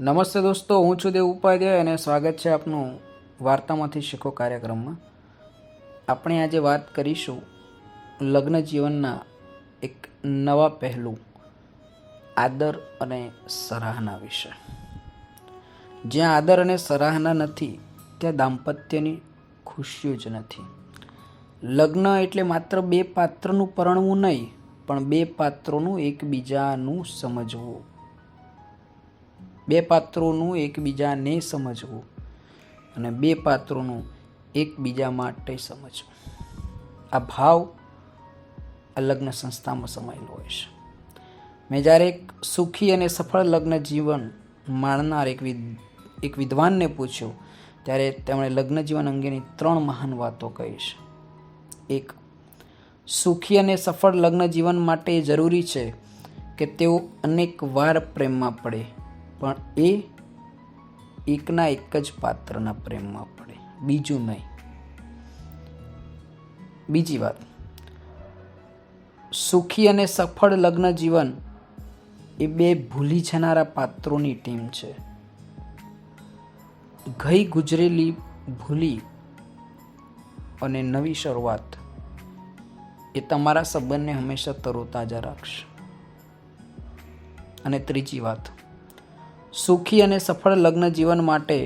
નમસ્તે દોસ્તો, હું છું દેવ ઉપાધ્યાય અને સ્વાગત છે આપનું વાર્તામાંથી શીખો કાર્યક્રમમાં. આપણે આજે વાત કરીશું લગ્ન જીવનના એક નવા પહેલું આદર અને સરાહના વિશે. જ્યાં આદર અને સરાહના નથી ત્યાં દાંપત્યની ખુશીઓ જ નથી. લગ્ન એટલે માત્ર બે પાત્રનું પરણવું નહીં, પણ બે પાત્રોનું એકબીજાનું સમજવું, બે પાત્રોનું એકબીજાને સમજવું અને બે પાત્રોનું એકબીજા માટે સમજવું. આ ભાવ આ લગ્ન સંસ્થામાં સમાયેલો હોય છે. મેં જ્યારે એક સુખી અને સફળ લગ્ન જીવન માણનાર એક વિદ્વાનને પૂછ્યું ત્યારે તેમણે લગ્ન જીવન અંગેની 3 મહાન વાતો કહી છે. 1. સુખી અને સફળ લગ્ન જીવન માટે જરૂરી છે કે તેઓ અનેક વાર પ્રેમમાં પડે, પણ એ એકના એક જ પાત્રના પ્રેમમાં પડે, બીજું નહીં. બીજી વાત, સુખી અને સફળ લગ્ન જીવન એ બે ભૂલી જનારા પાત્રોની ટીમ છે. ગઈ ગુજરેલી ભૂલી અને નવી શરૂઆત એ તમારા સંબંધને હંમેશા તરોતાજા રાખશે. અને ત્રીજી વાત, સુખી અને સફળ લગ્ન જીવન માટે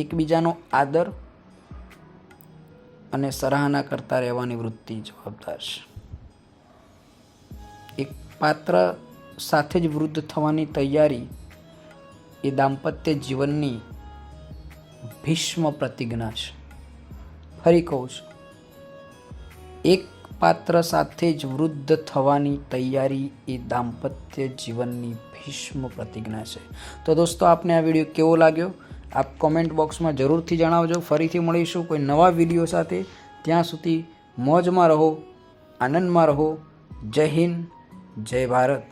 એકબીજાનો આદર અને સરાહના કરતા રહેવાની વૃત્તિ જવાબદાર છે. એક પાત્ર સાથે જ વૃદ્ધ થવાની તૈયારી એ દાંપત્ય જીવનની ભીષ્મ પ્રતિજ્ઞા છે. ફરી કહું છું, એક પાત્ર સાથે જ વૃદ્ધ થવાની તૈયારી એ દાંપત્ય જીવનની ભીષ્મ પ્રતિજ્ઞા છે. તો દોસ્તો, આપને આ વિડીયો કેવો લાગ્યો આપ કોમેન્ટ બોક્સમાં જરૂરથી જણાવજો. ફરીથી મળીશું કોઈ નવા વિડીયો સાથે. ત્યાં સુધી મોજમાં રહો, આનંદમાં રહો. જય હિન્દ, જય ભારત.